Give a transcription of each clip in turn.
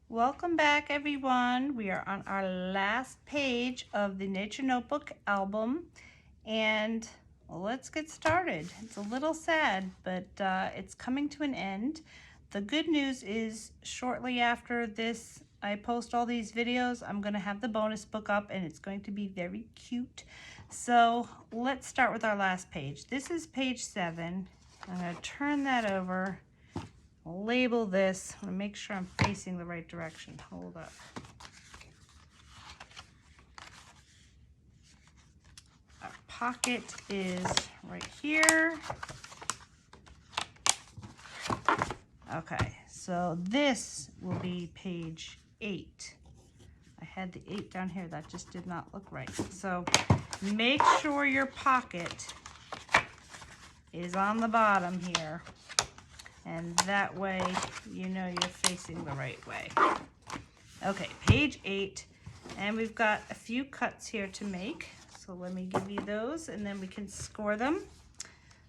Welcome back, everyone. We are on our last page of the Nature Notebook album, and let's get started. It's a little sad, but it's coming to an end. The good news is shortly after this, I post all these videos, I'm going to have the bonus book up, and it's going to be very cute. So let's start with our last page. This is page 7. I'm going to turn that over. Label this. I want to make sure I'm facing the right direction. Hold up. Our pocket is right here. Okay, so this will be page 8. I had the 8 down here. That just did not look right. So make sure your pocket is on the bottom here. And that way, you know you're facing the right way. Okay, page 8, and we've got a few cuts here to make. So let me give you those, and then we can score them.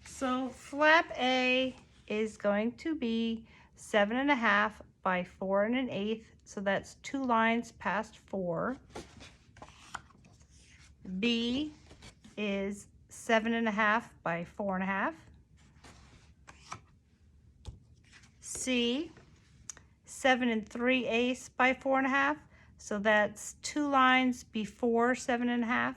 So flap A is going to be 7.5 by 4 1/8. So that's 2 lines past 4. B is 7.5 by 4 1/2. C, 7 3/8 by 4 1/2, so that's 2 lines before 7 1/2.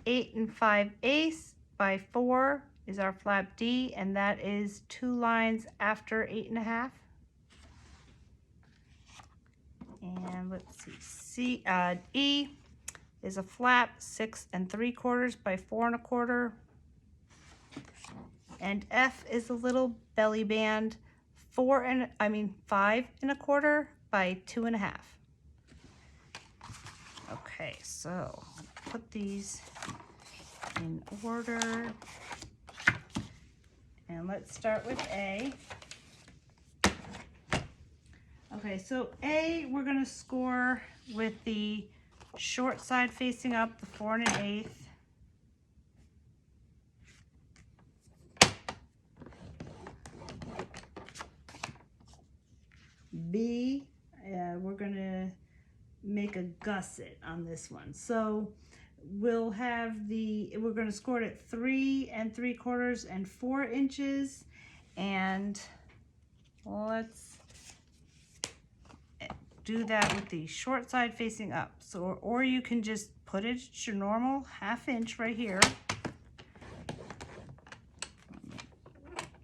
8 5/8 by 4 is our flap D, and that is 2 lines after 8 1/2. And let's see, E is a flap 6 3/4 by 4 1/4. And F is a little belly band, 5 1/4 by 2 1/2. Okay, so put these in order. And let's start with A. Okay, so A, we're going to score with the short side facing up, the 4 1/8. B, we're going to make a gusset on this one. So we're going to score it at 3 3/4 and 4 inches. And let's do that with the short side facing up. So, or you can just put it at your normal 1/2 inch right here.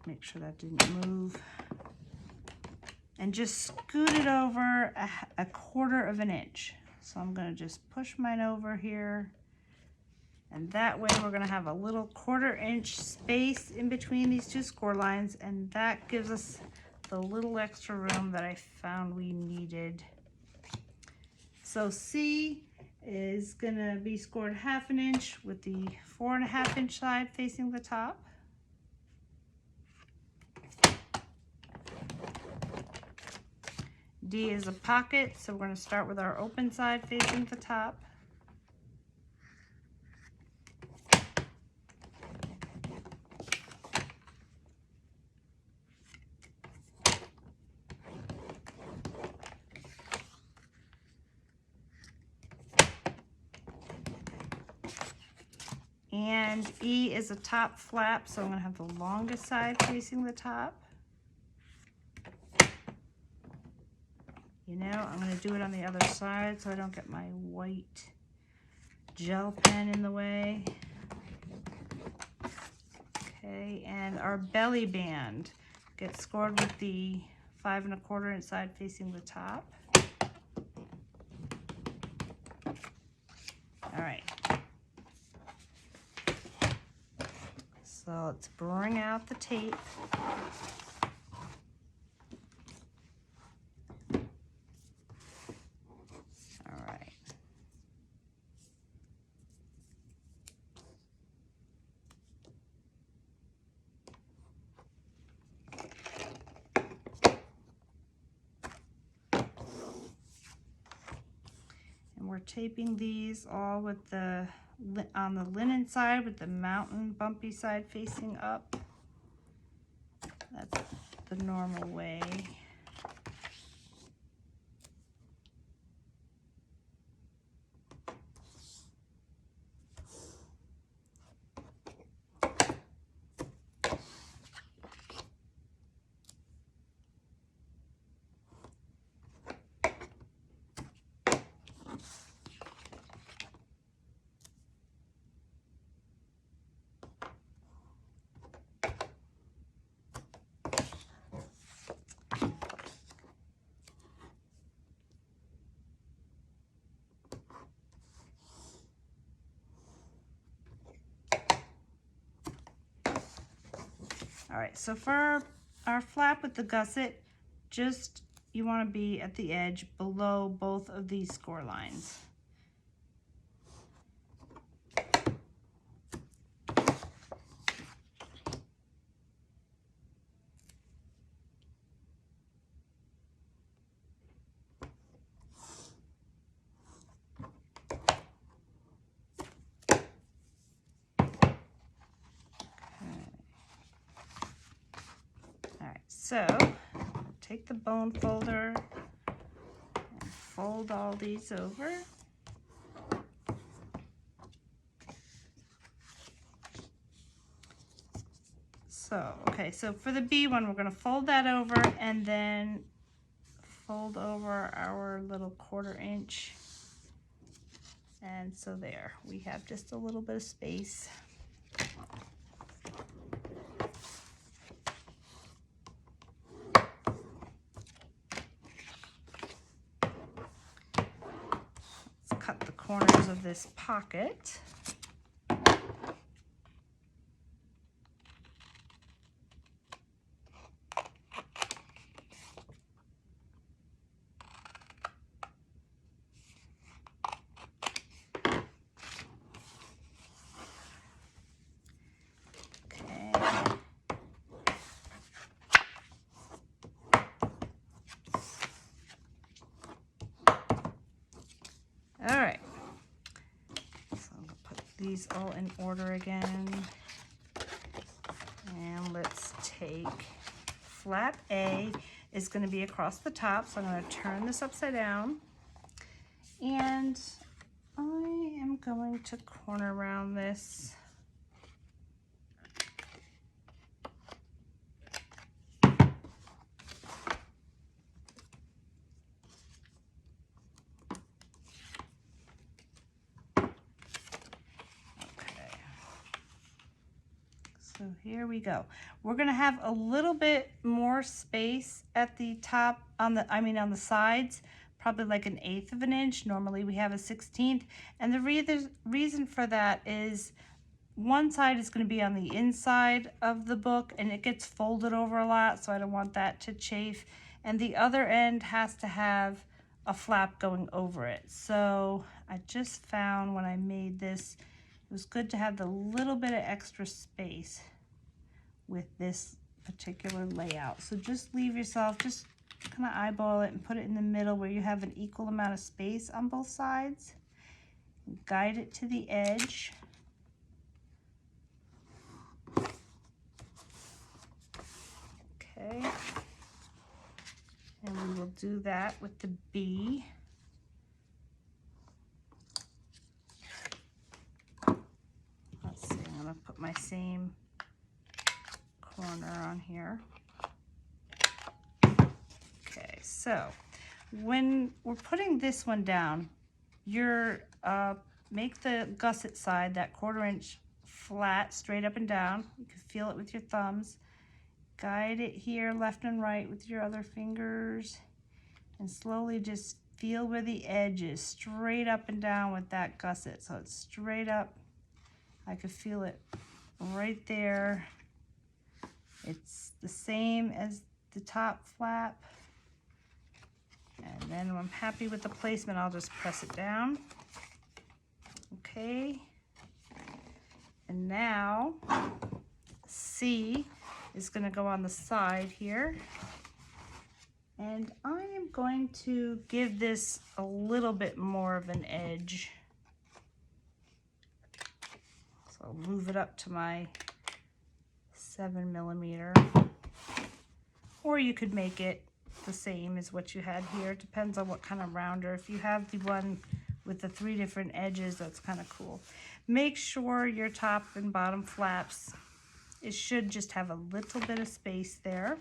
Make sure that didn't move. And just scoot it over a 1/4 inch. So I'm going to just push mine over here. And that way we're going to have a little 1/4 inch space in between these two score lines. And that gives us the little extra room that I found we needed. So C is going to be scored 1/2 inch with the 4 1/2 inch side facing the top. D is a pocket, so we're going to start with our open side facing the top. And E is a top flap, so I'm going to have the longest side facing the top. You know, I'm going to do it on the other side so I don't get my white gel pen in the way. Okay, and our belly band gets scored with the 5 1/4 inch side facing the top. All right. So let's bring out the tape. We're taping these all with on the linen side with the mountain bumpy side facing up. That's the the normal way. All right, so for our flap with the gusset, just you want to be at the edge below both of these score lines. So take the bone folder and fold all these over. So, okay, so for the B one, we're going to fold that over and then fold over our little 1/4 inch. And so there, we have just a little bit of space. Cut the corners of this pocket. Okay. All right. These all in order again, and let's take flap A is going to be across the top, so I'm going to turn this upside down, and I am going to corner round this. So here we go. We're gonna have a little bit more space at the top, on the sides, probably like 1/8 of an inch. Normally we have a 1/16. And the reason for that is one side is gonna be on the inside of the book and it gets folded over a lot, so I don't want that to chafe. And the other end has to have a flap going over it. So I just found when I made this, it was good to have the little bit of extra space with this particular layout. So just leave yourself, just kind of eyeball it and put it in the middle where you have an equal amount of space on both sides. Guide it to the edge. Okay. And we will do that with the B. Let's see, I'm gonna put my same corner on here. Okay, so when we're putting this one down, you're make the gusset side, that 1/4 inch flat, straight up and down. You can feel it with your thumbs. Guide it here left and right with your other fingers, and slowly just feel where the edge is, straight up and down with that gusset. So it's straight up. I could feel it right there. It's the same as the top flap. And then when I'm happy with the placement, I'll just press it down. Okay. And now C is going to go on the side here. And I am going to give this a little bit more of an edge. So I'll move it up to my 7mm. or you could make it the same as what you had here. It depends on what kind of rounder. If you have the one with the 3 different edges, that's kind of cool. Make sure your top and bottom flaps, it should just have a little bit of space there.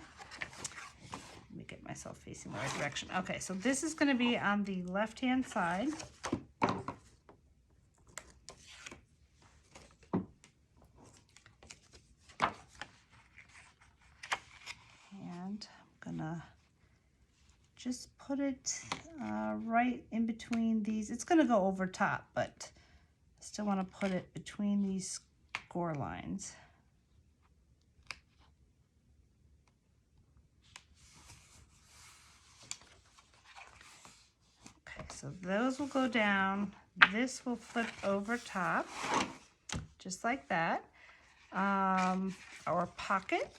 Let me get myself facing the right direction. Okay, so this is going to be on the left-hand side. And I'm gonna just put it right in between these. It's gonna go over top, but I still want to put it between these score lines. Okay, so those will go down. This will flip over top, just like that. Our pocket.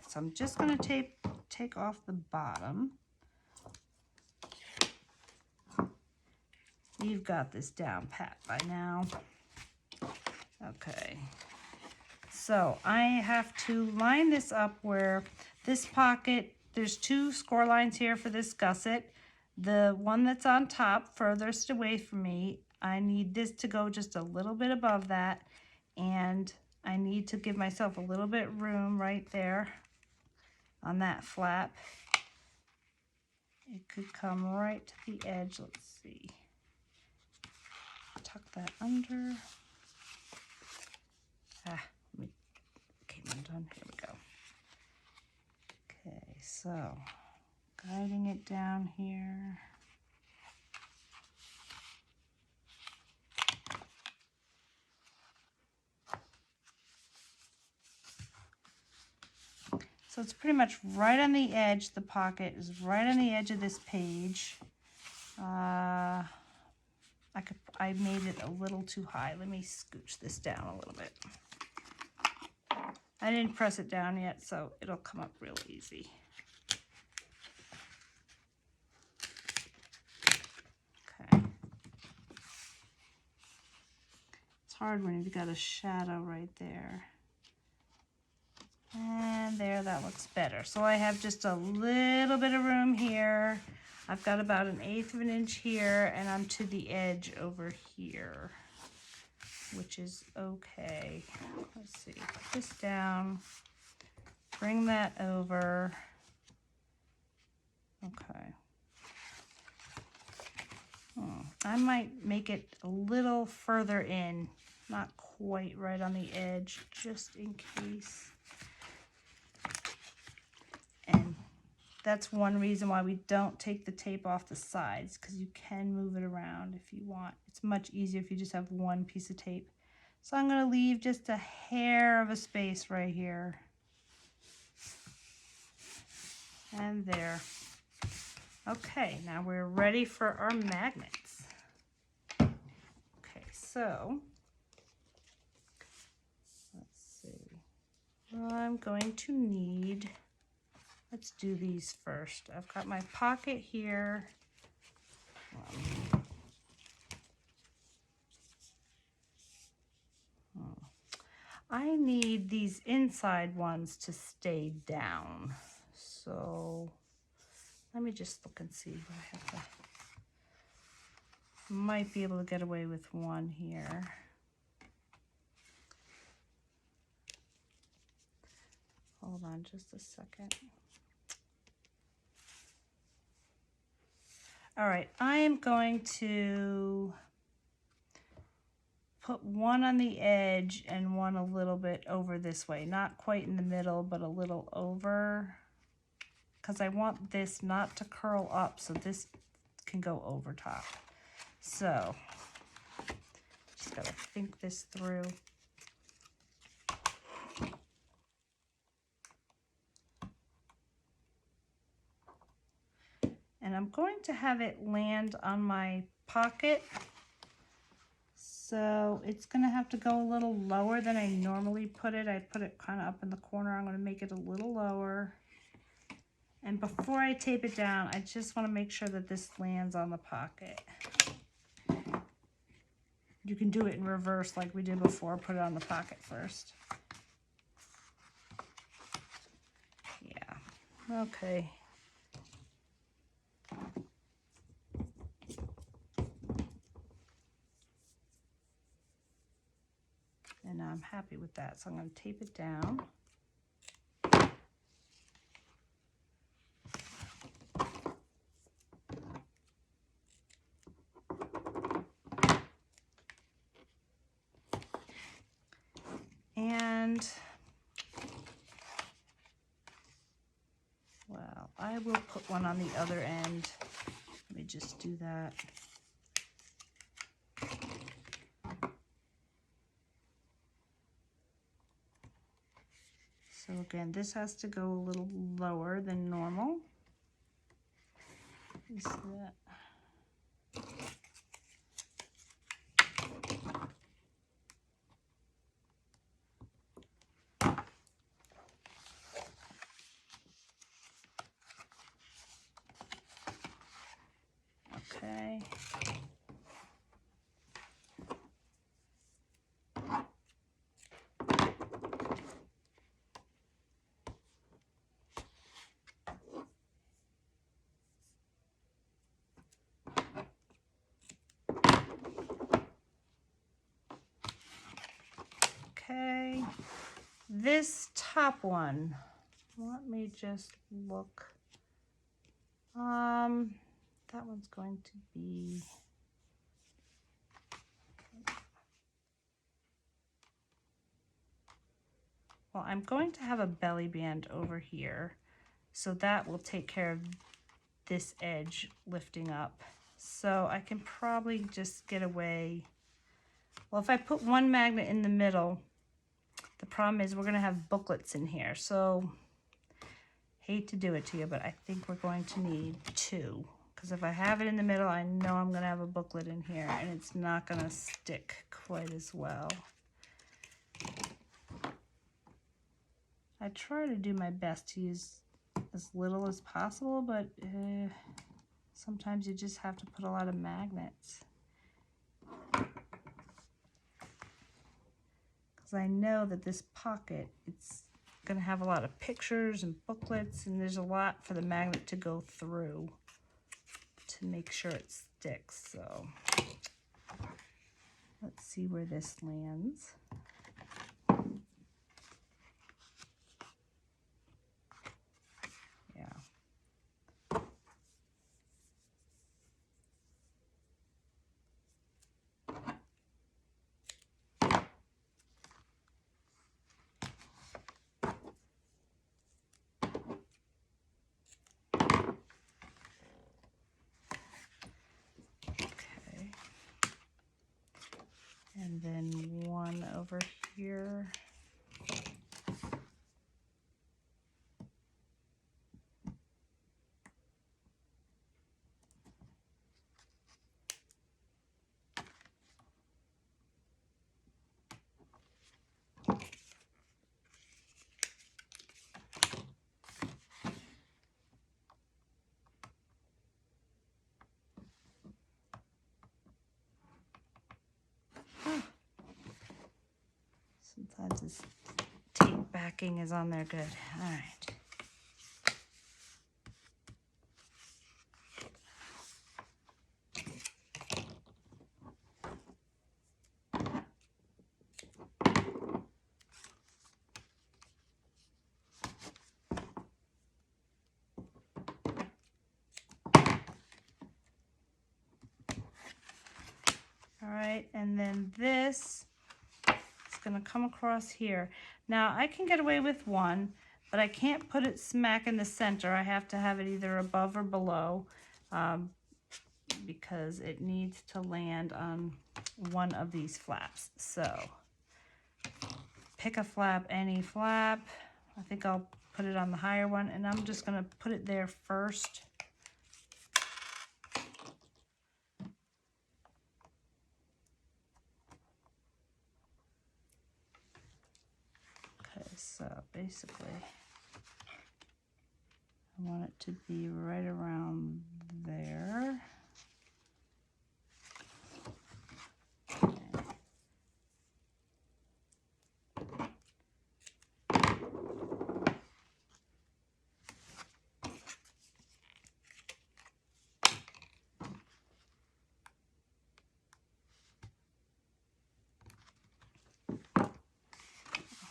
So I'm just going to take off the bottom. You've got this down pat by now. Okay. So I have to line this up where this pocket, there's 2 score lines here for this gusset. The one that's on top, furthest away from me, I need this to go just a little bit above that. And I need to give myself a little bit room right there on that flap. It could come right to the edge. Let's see. Tuck that under. Let me came undone. Here we go. Okay, so guiding it down here. So it's pretty much right on the edge. The pocket is right on the edge of this page. I made it a little too high. Let me scooch this down a little bit. I didn't press it down yet, so it'll come up real easy. Okay. It's hard when you've got a shadow right there. And there, that looks better. So I have just a little bit of room here. I've got about 1/8 of an inch here, and I'm to the edge over here, which is okay. Let's see, put this down, bring that over. Okay. I might make it a little further in, not quite right on the edge, just in case. And that's one reason why we don't take the tape off the sides, because you can move it around if you want. It's much easier if you just have one piece of tape. So I'm going to leave just a hair of a space right here. And there. Okay, now we're ready for our magnets. Okay, so let's see. I'm going to need, let's do these first. I've got my pocket here. I need these inside ones to stay down. So let me just look and see if I have to, might be able to get away with one here. Hold on just a second. All right, I am going to put one on the edge and one a little bit over this way. Not quite in the middle, but a little over. Because I want this not to curl up, so this can go over top. So, just gotta think this through. And I'm going to have it land on my pocket. So it's gonna have to go a little lower than I normally put it. I put it kind of up in the corner. I'm gonna make it a little lower. And before I tape it down, I just wanna make sure that this lands on the pocket. You can do it in reverse like we did before. Put it on the pocket first. Yeah, okay. And I'm happy with that, so I'm going to tape it down. And, well, I will put one on the other end. Let me just do that. So again, this has to go a little lower than normal. You see that? Okay. Okay, this top one, let me just look. That one's going to be, well, I'm going to have a belly band over here, so that will take care of this edge lifting up. So I can probably just get away. Well, if I put one magnet in the middle, the problem is we're going to have booklets in here. So hate to do it to you, but I think we're going to need two. Because if I have it in the middle, I know I'm going to have a booklet in here, and it's not going to stick quite as well. I try to do my best to use as little as possible, but sometimes you just have to put a lot of magnets. Because I know that this pocket, it's going to have a lot of pictures and booklets, and there's a lot for the magnet to go through to make sure it sticks. So let's see where this lands. Yeah. Okay. And then one over here. Sometimes this tape backing is on there good. All right. All right, and then this is going to come across here. Now I can get away with one, but I can't put it smack in the center. I have to have it either above or below because it needs to land on one of these flaps. So pick a flap, any flap. I think I'll put it on the higher one, and I'm just going to put it there first. So basically, I want it to be right around there.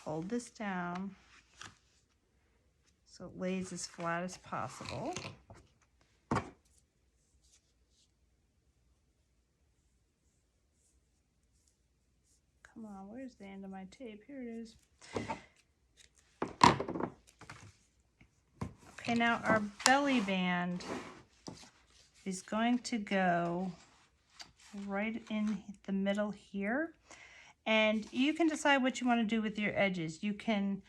Hold this down so it lays as flat as possible. Come on, where's the end of my tape? Here it is. Okay, now our belly band is going to go right in the middle here. And you can decide what you want to do with your edges. You can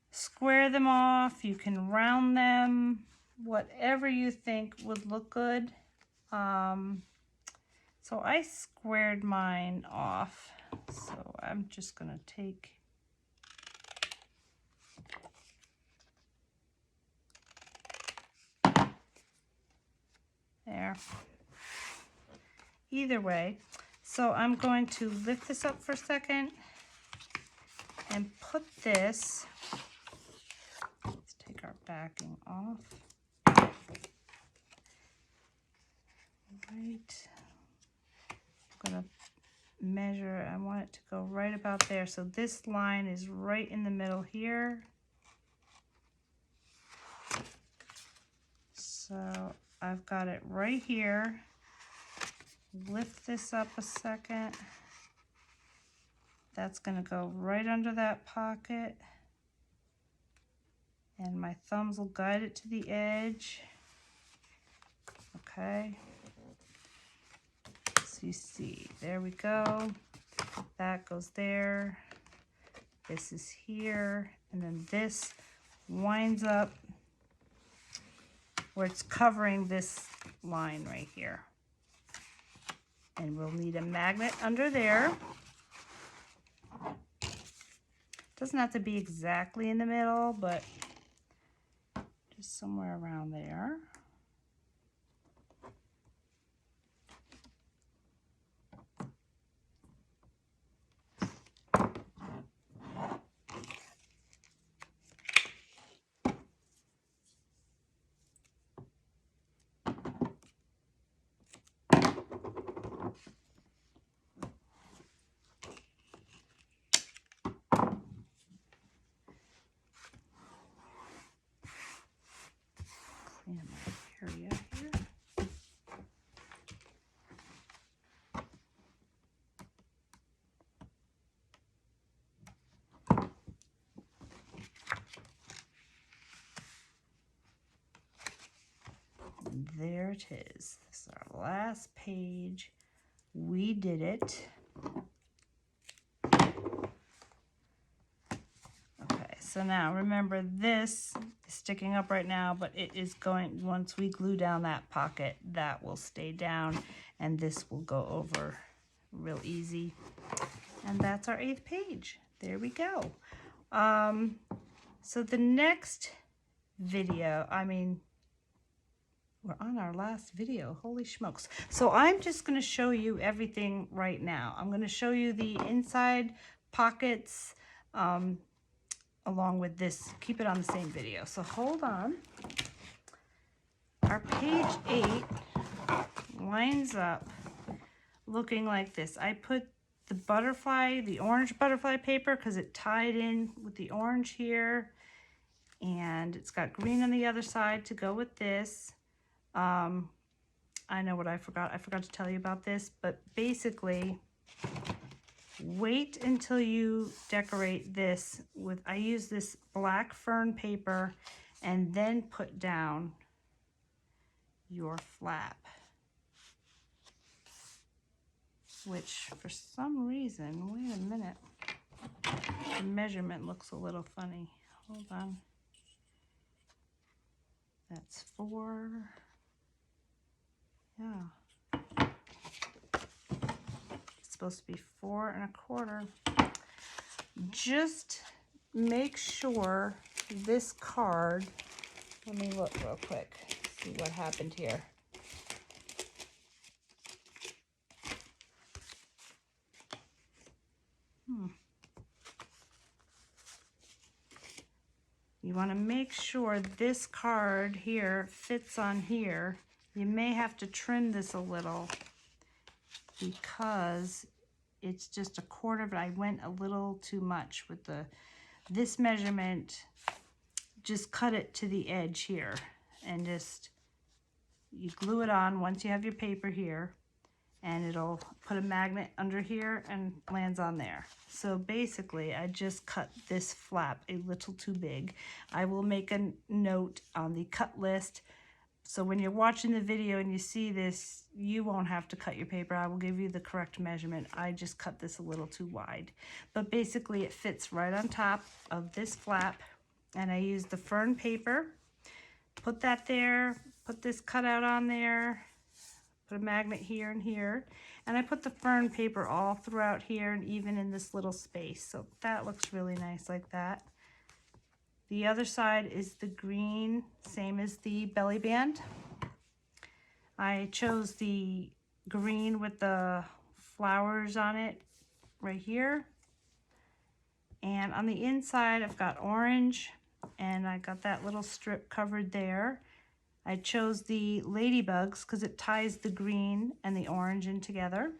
square them off, you can round them, whatever you think would look good. So I squared mine off. So I'm just gonna take there. Either way, so I'm going to lift this up for a second and put this, let's take our backing off. Right, I'm gonna measure, I want it to go right about there. So this line is right in the middle here. So I've got it right here. Lift this up a second. That's gonna go right under that pocket. And my thumbs will guide it to the edge. Okay. So you see, there we go. That goes there. This is here. And then this winds up where it's covering this line right here. And we'll need a magnet under there. Doesn't have to be exactly in the middle, but just somewhere around there. Clean my area here. And there it is. This is our last page. We did it. Okay, so now remember this is sticking up right now, but it is going, once we glue down that pocket, that will stay down and this will go over real easy. And that's our 8th page. There we go. So the next video, we're on our last video, holy smokes. So I'm just gonna show you everything right now. I'm gonna show you the inside pockets along with this, keep it on the same video. So hold on. Our page 8 lines up looking like this. I put the butterfly, the orange butterfly paper, because it tied in with the orange here. And it's got green on the other side to go with this. I know what I forgot. I forgot to tell you about this, but basically, wait until you decorate this with, I use this black fern paper, and then put down your flap. Which, for some reason, wait a minute, the measurement looks a little funny. Hold on. That's 4. Yeah. It's supposed to be 4 1/4. Just make sure this card, let me look real quick, see what happened here. You want to make sure this card here fits on here. You may have to trim this a little because it's just a quarter, but I went a little too much with this measurement. Just cut it to the edge here and just, you glue it on once you have your paper here, and it'll put a magnet under here and lands on there. So basically, I just cut this flap a little too big. I will make a note on the cut list. So when you're watching the video and you see this, you won't have to cut your paper. I will give you the correct measurement. I just cut this a little too wide. But basically, it fits right on top of this flap. And I used the fern paper. Put that there, put this cutout on there, put a magnet here and here, and I put the fern paper all throughout here and even in this little space. So that looks really nice like that. The other side is the green, same as the belly band. I chose the green with the flowers on it right here. And on the inside, I've got orange, and I got that little strip covered there. I chose the ladybugs because it ties the green and the orange in together.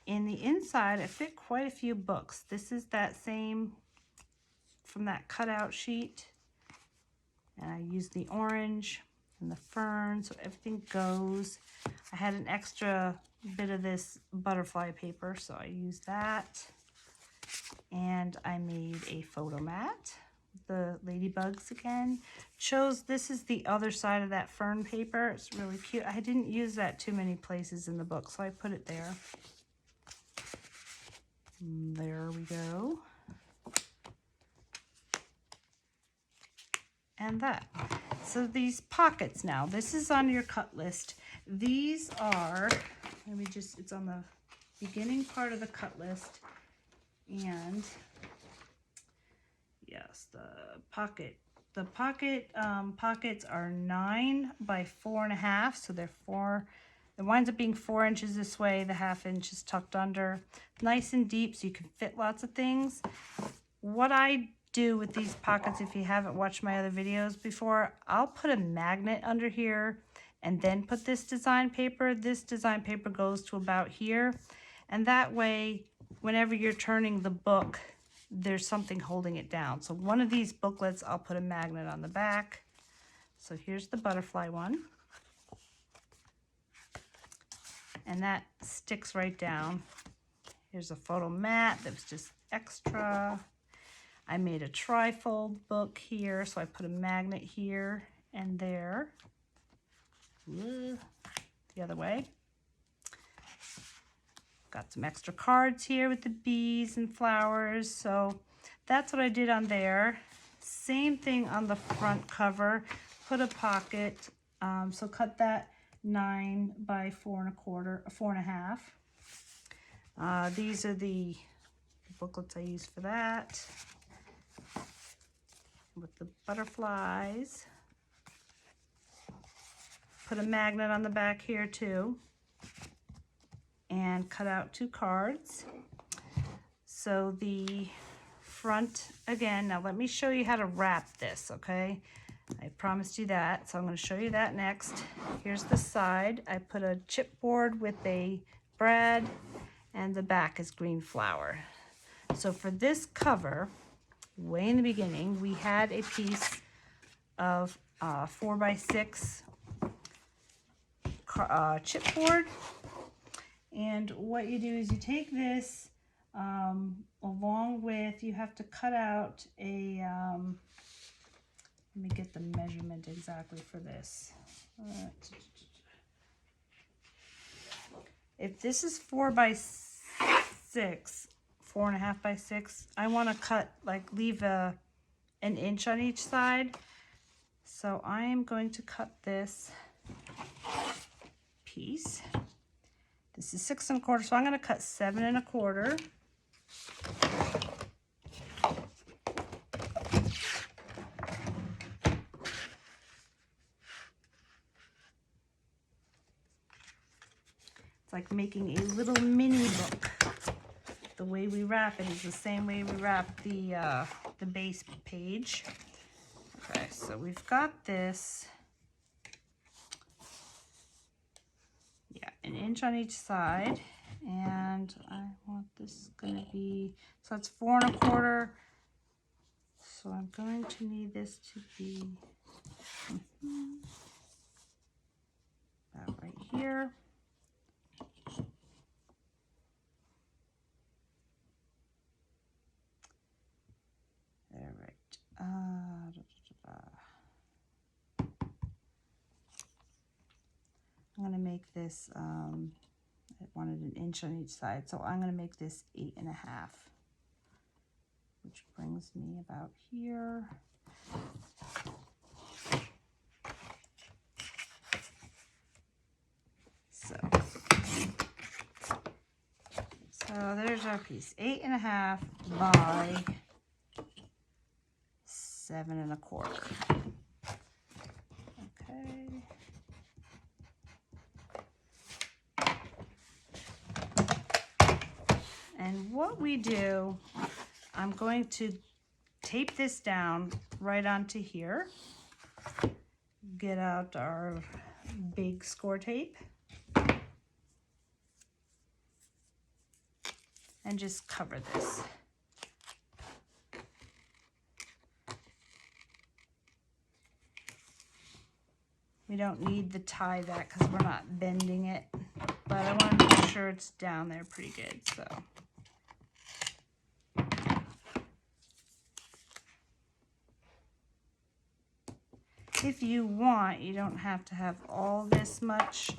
In the inside, I fit quite a few books. This is that same from that cutout sheet. And I used the orange and the fern, so everything goes. I had an extra bit of this butterfly paper, so I used that. And I made a photo mat. The ladybugs again. This is the other side of that fern paper. It's really cute. I didn't use that too many places in the book, so I put it there. And there we go. And that. So these pockets now, this is on your cut list. These are, it's on the beginning part of the cut list. And yes, the pockets are 9 by 4.5, so they're 4. It winds up being 4 inches this way. The 1/2 inch is tucked under, nice and deep, so you can fit lots of things. What I do with these pockets, if you haven't watched my other videos before, I'll put a magnet under here and then put this design paper. This design paper goes to about here, and that way, whenever you're turning the book, there's something holding it down. So one of these booklets, I'll put a magnet on the back. So here's the butterfly one. And that sticks right down. Here's a photo mat that was just extra. I made a trifold book here, so I put a magnet here and there. The other way. Got some extra cards here with the bees and flowers, so that's what I did on there. Same thing on the front cover. Put a pocket, so cut that 9 by 4.5. These are the booklets I use for that, with the butterflies. Put a magnet on the back here too, and cut out 2 cards. So the front, again, now let me show you how to wrap this, okay? I promised you that, so I'm going to show you that next. Here's the side. I put a chipboard with a brad, and the back is green flower. So for this cover, way in the beginning, we had a piece of 4x6 chipboard. And what you do is you take this along with, you have to cut out a, let me get the measurement exactly for this. If this is 4x6, 4.5 by 6, I want to cut, leave an inch on each side. So I am going to cut this piece. This is 6 1/4, so I'm going to cut 7 1/4. It's like making a little mini book. The way we wrap it is the same way we wrap the base page. Okay, so we've got this, yeah, 1 inch on each side, and I want this gonna be, so it's 4 1/4. So I'm going to need this to be about right here. There, right. I'm going to make this, I wanted 1 inch on each side, so I'm going to make this 8 1/2, which brings me about here. So there's our piece, 8 1/2 by 7 1/4. Okay. And what we do, I'm going to tape this down right onto here. Get out our big score tape. And just cover this. We don't need to tie that because we're not bending it, but I want to make sure it's down there pretty good, so. If you want, you don't have to have all this much.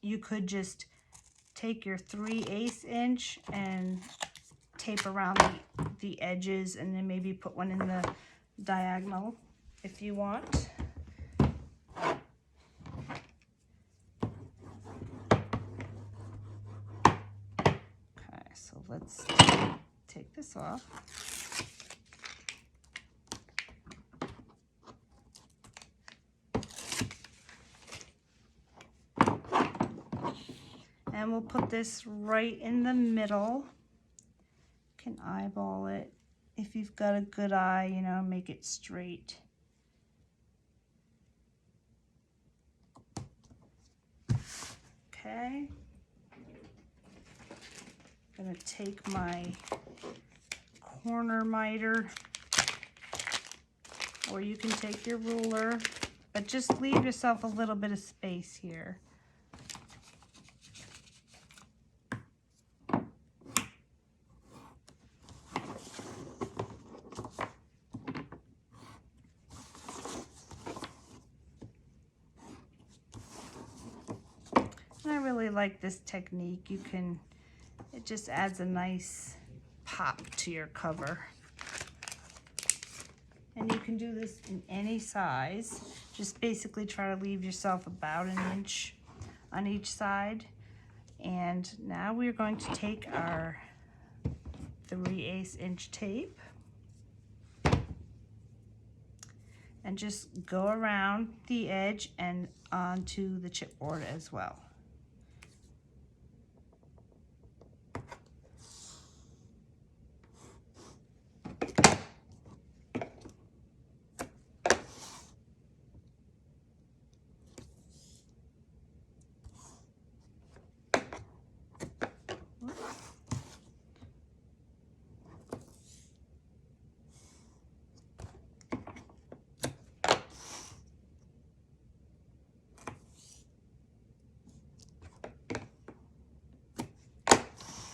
You could just take your 3/8 inch and tape around the edges, and then maybe put one in the diagonal if you want. Okay, so let's take this off. And we'll put this right in the middle. You can eyeball it. If you've got a good eye, you know, make it straight. Okay. I'm gonna take my corner miter, or you can take your ruler, but just leave yourself a little bit of space here. I really like this technique. It just adds a nice pop to your cover. And you can do this in any size. Just basically try to leave yourself about 1 inch on each side. And now we're going to take our 3/8 inch tape and just go around the edge and onto the chipboard as well.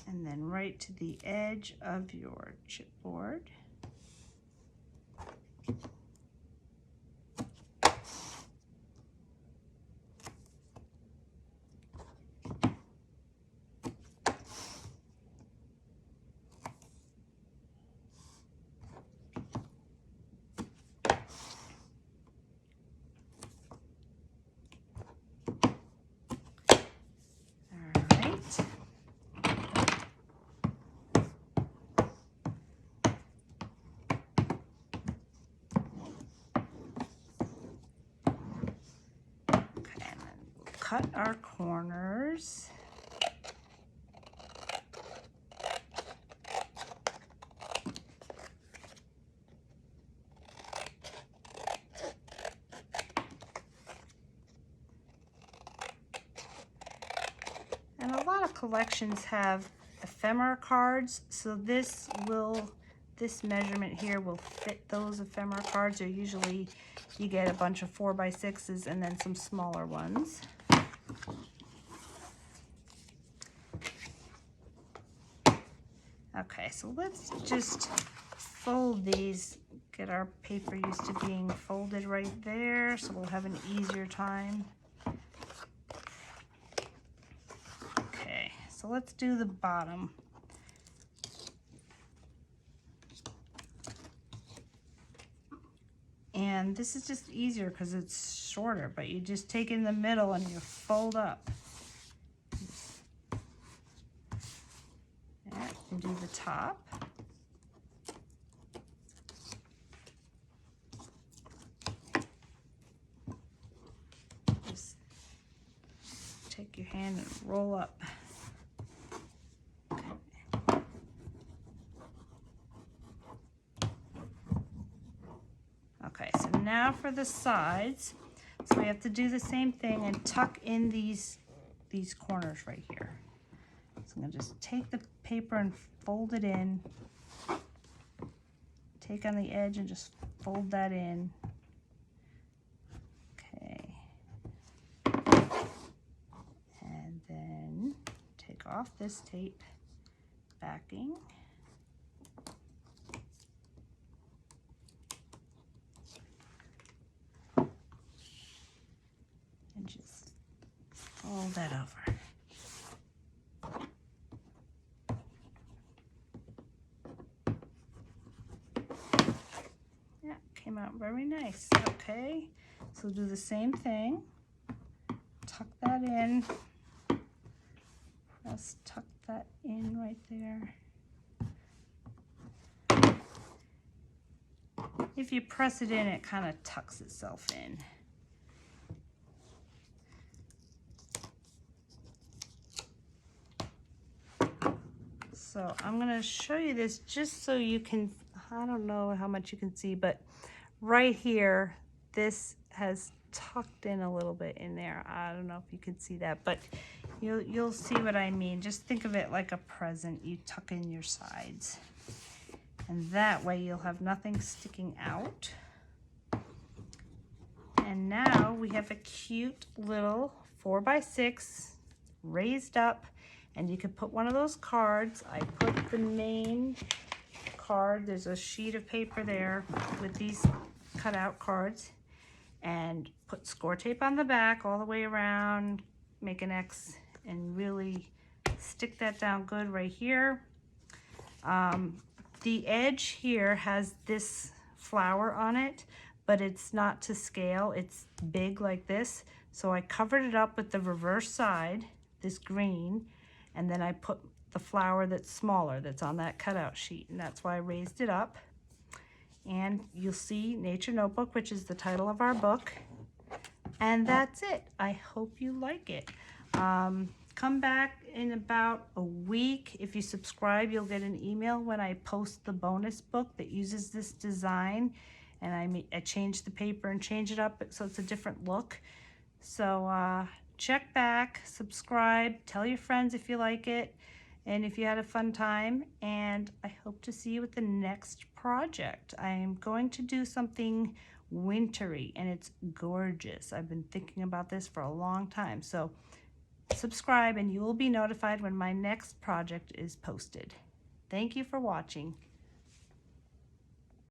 And then right to the edge of your chipboard. Cut our corners. And a lot of collections have ephemera cards, so this measurement here will fit those ephemera cards. Or usually you get a bunch of 4x6s and then some smaller ones. Okay, so let's just fold these, get our paper used to being folded right there, so we'll have an easier time. Okay, so let's do the bottom. And this is just easier because it's shorter, but you just take in the middle and you fold up. Yeah, and do the top. Just take your hand and roll up. Okay, so now for the sides. So we have to do the same thing and tuck in these corners right here. So I'm gonna just take the paper and fold it in. Take on the edge and just fold that in. Okay. And then take off this tape backing. And just fold that over. Yeah, came out very nice. Okay, so do the same thing. Tuck that in. Just tuck that in right there. If you press it in, it kind of tucks itself in. So I'm going to show you this just so you can, I don't know how much you can see, but right here, this has tucked in a little bit in there. I don't know if you can see that, but you'll see what I mean. Just think of it like a present. You tuck in your sides. And that way you'll have nothing sticking out. And now we have a cute little 4x6 raised up, and you could put one of those cards. I put the main card. There's a sheet of paper there with these cutout cards, and put score tape on the back all the way around, make an X, and really stick that down good right here. The edge here has this flower on it, but it's not to scale. It's big like this. So I covered it up with the reverse side, this green, and then I put the flower that's smaller that's on that cutout sheet, and that's why I raised it up. And you'll see Nature Notebook, which is the title of our book. And that's it. I hope you like it. Come back in about a week. If you subscribe, you'll get an email when I post the bonus book that uses this design. And I changed the paper and change it up so it's a different look. So check back, subscribe, tell your friends if you like it, and if you had a fun time. And I hope to see you with the next project. I am going to do something wintry, and it's gorgeous. I've been thinking about this for a long time. So subscribe and you will be notified when my next project is posted. Thank you for watching.